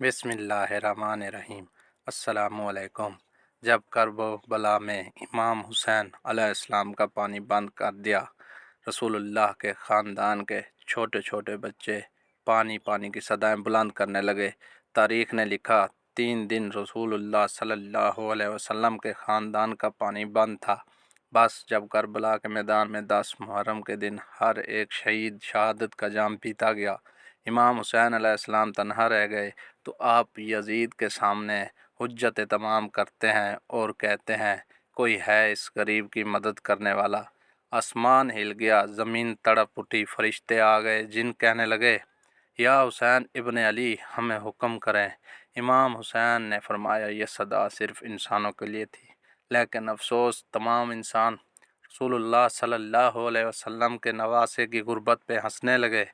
बिस्मिल्लाहिर्रहमानिर्रहीम। अस्सलामु अलैकुम। जब करबो बला में इमाम हुसैन अलैहिस्सलाम का पानी बंद कर दिया, रसूलुल्लाह के ख़ानदान के छोटे छोटे बच्चे पानी पानी की सदाएं बुलंद करने लगे। तारीख़ ने लिखा 3 दिन रसूलुल्लाह सल्लल्लाहु अलैहि वसल्लम के ख़ानदान का पानी बंद था। बस जब करबला के मैदान में 10 मुहर्रम के दिन हर एक शहीद शहादत का जाम पीता गया, इमाम हुसैन अलैहिस्सलाम तन्हा रह गए, तो आप यजीद के सामने हुज्जत तमाम करते हैं और कहते हैं, कोई है इस गरीब की मदद करने वाला। आसमान हिल गया, ज़मीन तड़प उठी, फरिश्ते आ गए, जिन कहने लगे, या हुसैन इब्न अली, हमें हुक्म करें। इमाम हुसैन ने फरमाया, यह सदा सिर्फ इंसानों के लिए थी, लेकिन अफसोस तमाम इंसान रसूलुल्लाह सल्लल्लाहु अलैहि वसल्लम के नवासे की गुर्बत पे हंसने लगे।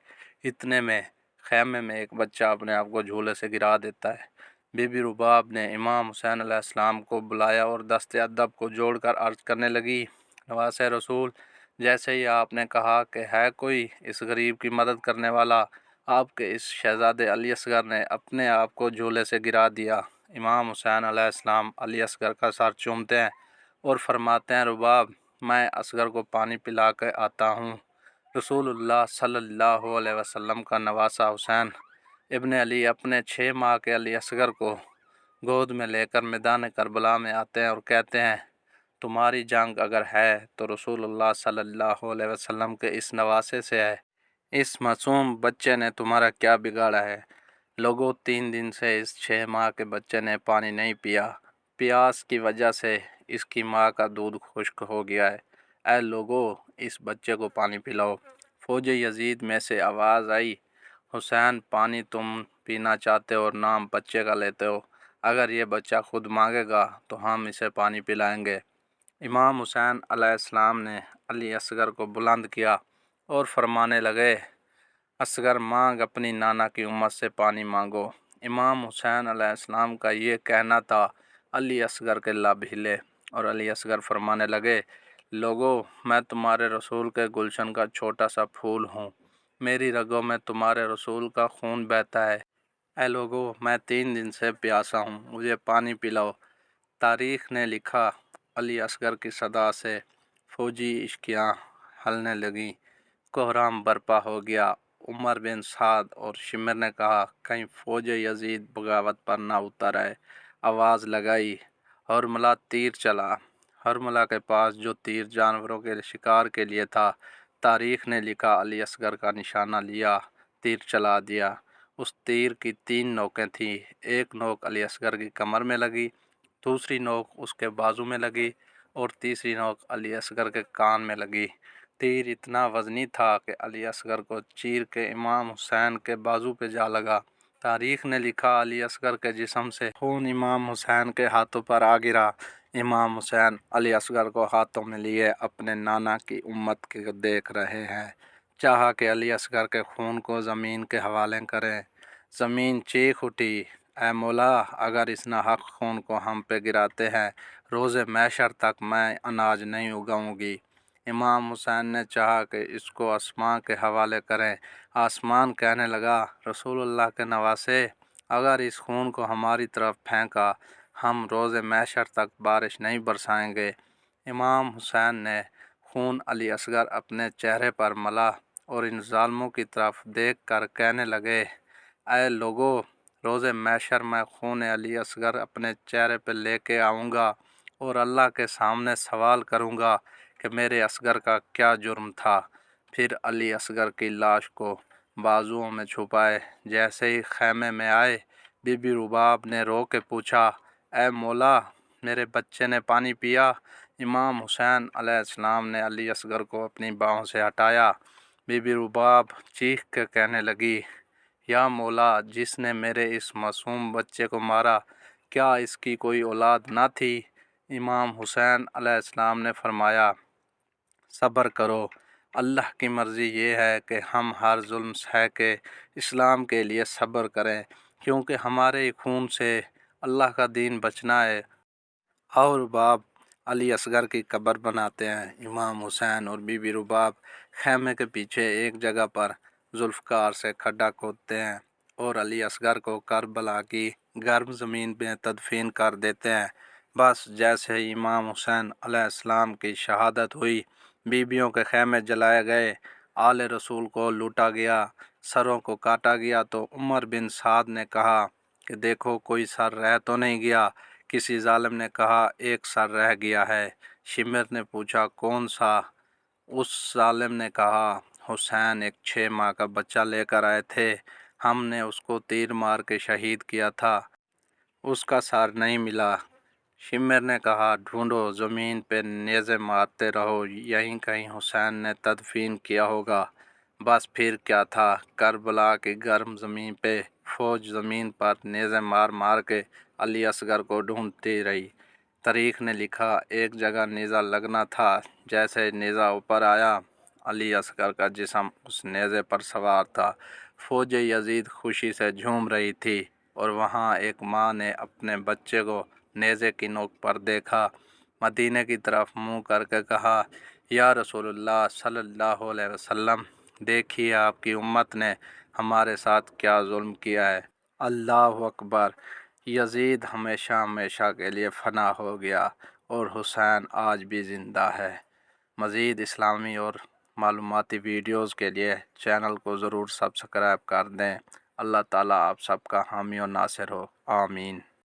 इतने में खैमे में एक बच्चा अपने आप को झूले से गिरा देता है। बीबी रुबाब ने इमाम हुसैन अलैहिस्सलाम को बुलाया और दस्ते अदब को जोड़कर अर्ज करने लगी, नवासे रसूल, जैसे ही आपने कहा कि है कोई इस गरीब की मदद करने वाला, आपके इस शहजादे अली असगर ने अपने आप को झूले से गिरा दिया। इमाम हुसैन अलैहिस्सलाम अली असगर का सर चूमते हैं और फरमाते हैं, रुबाब, मैं असगर को पानी पिला के आता हूँ। रसूलुल्लाह सल्लल्लाहु अलैहि वसल्लम का नवासा हुसैन इब्न अली अपने 6 माह के अली असगर को गोद में लेकर मैदान करबला में आते हैं और कहते हैं, तुम्हारी जंग अगर है तो रसूलुल्लाह सल्लल्लाहु अलैहि वसल्लम के इस नवासे से है। इस मासूम बच्चे ने तुम्हारा क्या बिगाड़ा है? लोगों, 3 दिन से इस 6 माह के बच्चे ने पानी नहीं पिया। प्यास की वजह से इसकी माँ का दूध खुश्क हो गया है। ऐ लोगों, इस बच्चे को पानी पिलाओ। फौज यजीद में से आवाज़ आई, हुसैन, पानी तुम पीना चाहते हो और नाम बच्चे का लेते हो। अगर ये बच्चा खुद मांगेगा तो हम इसे पानी पिलाएंगे। इमाम हुसैन अलैहिस्सलाम ने अली असगर को बुलंद किया और फरमाने लगे, असगर, मांग, अपनी नाना की उम्मत से पानी मांगो। इमाम हुसैन अलैहिस्सलाम का ये कहना था, अली असगर के लब हिले और अली असगर फरमाने लगे, लोगों, मैं तुम्हारे रसूल के गुलशन का छोटा सा फूल हूँ, मेरी रगों में तुम्हारे रसूल का खून बहता है। ऐ लोगों, मैं 3 दिन से प्यासा हूँ, मुझे पानी पिलाओ। तारीख़ ने लिखा, अली असगर की सदा से फौजी इश्कियाँ हलने लगी, कोहराम बर्पा हो गया। उमर बिन साद और शिमर ने कहा, कहीं फौज यजीद बगावत पर ना उतर आए। आवाज़ लगाई, हरमला तीर चला। हरमला के पास जो तीर जानवरों के शिकार के लिए था, तारीख़ ने लिखा, अली असगर का निशाना लिया, तीर चला दिया। उस तीर की 3 नोकें थीं। एक नोक अली असगर की कमर में लगी, दूसरी नोक उसके बाजू में लगी और तीसरी नोक अली असगर के कान में लगी। तीर इतना वज़नी था कि अली असगर को चीर के इमाम हुसैन के बाजू पे जा लगा। तारीख़ ने लिखा, अली असगर के जिस्म से खून इमाम हुसैन के हाथों पर आ गिरा। इमाम हुसैन अली असगर को हाथों में लिए अपने नाना की उम्मत के देख रहे हैं। चाहा कि अली असगर के खून को ज़मीन के हवाले करें। ज़मीन चीख उठी, ऐ मौला, अगर इस नाहक खून को हम पे गिराते हैं, रोज़े मैशर तक मैं अनाज नहीं उगाऊंगी। इमाम हुसैन ने चाहा कि इसको आसमां के हवाले करें। आसमान कहने लगा, रसूलुल्लाह के नवासे, अगर इस खून को हमारी तरफ फेंका, हम रोज़े मैशर तक बारिश नहीं बरसाएंगे। इमाम हुसैन ने खून अली असगर अपने चेहरे पर मला और इन ज़ालिमों की तरफ देख कर कहने लगे, ऐ लोगों, रोज़े मैशर में खून अली असगर अपने चेहरे पर लेके आऊँगा और अल्लाह के सामने सवाल करूँगा कि मेरे असगर का क्या जुर्म था। फिर अली असगर की लाश को बाजुओं में छुपाए जैसे ही खैमे में आए, बीबी रुबाब ने रो के पूछा, ऐ मौला, मेरे बच्चे ने पानी पिया? इमाम हुसैन अलैहिस्सलाम ने अली असगर को अपनी बाहों से हटाया। बीबी रुबाब चीख के कहने लगी, या मौला, जिसने मेरे इस मासूम बच्चे को मारा, क्या इसकी कोई औलाद ना थी? इमाम हुसैन अलैहिस्सलाम ने फरमाया, सब्र करो, अल्लाह की मर्ज़ी ये है कि हम हर जुल्म सह के इस्लाम के लिए सब्र करें, क्योंकि हमारे खून से अल्लाह का दीन बचना है। और रुबाब अली असगर की कब्र बनाते हैं। इमाम हुसैन और बीबी रुबाब खैमे के पीछे एक जगह पर जुल्फ़कार से खड्डा खोदते हैं اور علی اصغر کو کربلا کی گرم زمین میں تدفین کر دیتے ہیں۔ بس جیسے ہی امام حسین علیہ السلام کی شہادت ہوئی، بیویوں کے خیمے جلائے گئے، آل رسول کو لوٹا گیا، سروں کو کاٹا گیا، تو عمر بن سعد نے کہا کہ دیکھو کوئی سر رہ تو نہیں گیا۔ کسی ظالم نے کہا ایک سر رہ گیا ہے۔ شمر نے پوچھا کون سا؟ اس ظالم نے کہا حسین ایک 6 ماہ کا بچہ لے کر آئے تھے، ہم نے اس کو تیر مار کے شہید کیا تھا، اس کا سر نہیں ملا۔ شمر نے کہا ڈھونڈو، زمین پہ نیزے مارتے رہو، یہیں کہیں حسین نے تدفین کیا ہوگا۔ بس پھر کیا تھا، کربلا کی گرم زمین پہ فوج زمین پر نیزے مار مار کے علی اصغر کو ڈھونڈتی رہی۔ تاریخ نے لکھا ایک جگہ نیزہ لگنا تھا، جیسے نیزہ اوپر آیا علی اصغر کا جسم اس نیزے پر سوار تھا۔ فوج یزید خوشی سے جھوم رہی تھی، اور وہاں ایک ماں نے اپنے بچے کو نیزے کی نوک پر دیکھا، مدینے کی طرف منہ کر کے کہا یا رسول اللہ صلی اللہ علیہ وسلم، دیکھیے آپ کی امت نے ہمارے ساتھ کیا ظلم کیا ہے۔ اللہ اکبر! یزید ہمیشہ ہمیشہ کے لیے فنا ہو گیا، اور حسین آج بھی زندہ ہے۔ مزید اسلامی اور معلوماتی ویڈیوز کے لیے چینل کو ضرور سبسکرائب کر دیں۔ اللہ تعالیٰ آپ سب کا حامی و ناصر ہو، آمین۔